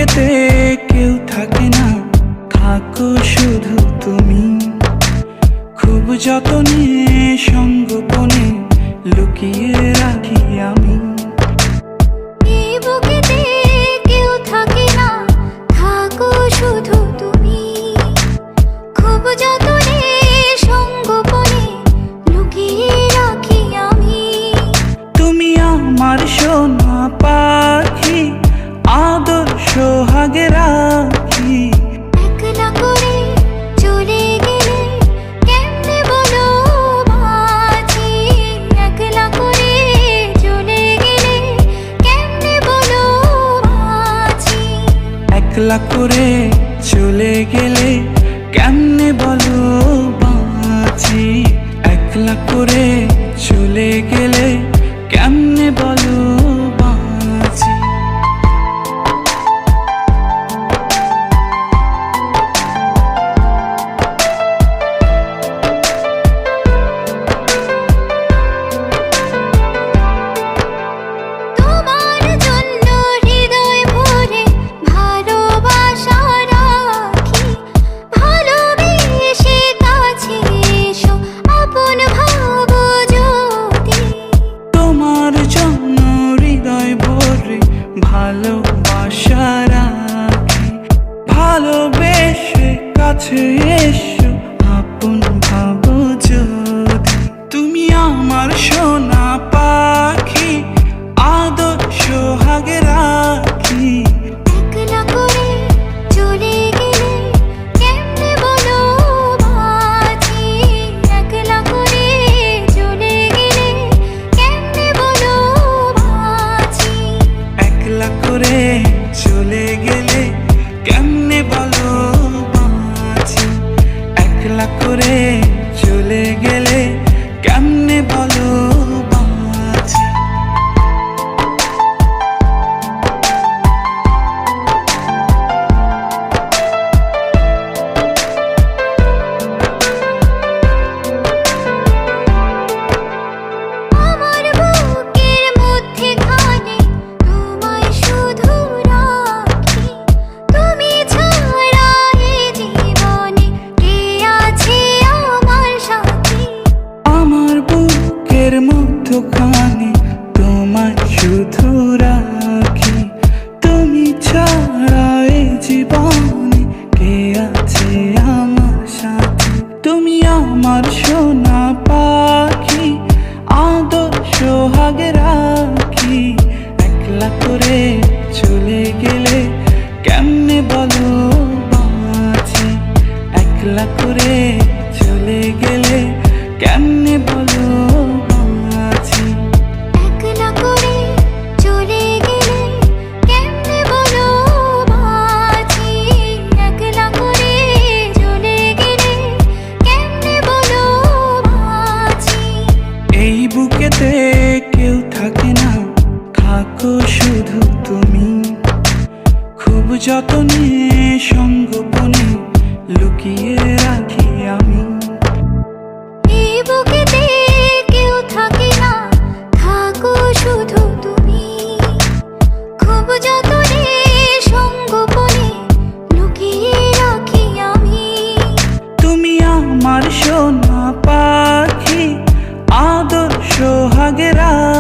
বুকেতে কেউ থাকে না, থাকো শুধু তুমি। খুব যতনে সঙ্গোপনে লুকিয়ে রাখি আমি। এই বুকেতে কেউ থাকে না, থাকো শুধু তুমি। খুব যতনে সঙ্গোপনে লুকিয়ে রাখি আমি। তুমি আমার সোনা পাখি, আদর সোহাগে রাখি। একলা করে চলে গেলে কেমনে বলো বাঁচি। একলা করে চলে গেলে কেমনে বলো বাঁচি। একলা করে চলে গেলে কেমনে বলো বাঁচি। একলা করে চলে গেলে কেমনে বলো বাঁচি। তোমার জন্য হৃদয় ভরে ভালোবাসা রাখি। ভালোবেসে কাছে এসো, আপন ভাবো যদি। তোমার জন্য হৃদয় ভরে ভালোবাসা রাখি। ভালোবেসে কাছে এসো, আপন ভাবো যদি। তুমি আমার সোনা পাখি, আদর সোহাগে রাখি। একলা করে চলে গেলে কেমনে বলো বাঁচি। একলা করে চলে গেলে কেমনে বলো বাঁচি। একলা করে চলে গেলে কেমনে বলো বাঁচি। একলা করে চলে গেলে কেমনে বলো বাঁচি। আমার বুকের মধ্যেখানে তোমায় শুধু রাখি। তুমি ছাড়া এ জীবনে কে আছে আমার সাথী। আমার বুকের মধ্যখানে তোমায় শুধু রাখি। তুমি ছাড়া এই জীবনে কে আছে আমার সাথে। তুমি আমার সোনা পাখি, আদর সোহাগে রাখি। একলা করে চলে গেলে কেমনে বলো বাঁচি। একলা করে চলে গেলে কেমনে বলো বাঁচি। একলা করে চলে গেলে কেমনে বলো বাঁচি। একলা করে চলে গেলে কেমনে বলো বাঁচি। এই বুকেতে কেউ থাকে না, থাকো শুধু তুমি। খুব যতনে সঙ্গোপনে লুকিয়ে রাখি আমি। এই বুকেতে কেউ থাকে না, থাকো শুধু তুমি। খুব যতনে সঙ্গোপনে লুকিয়ে রাখি আমি। তুমি আমার সোনা পাখি, আদর সোহাগে রাখি।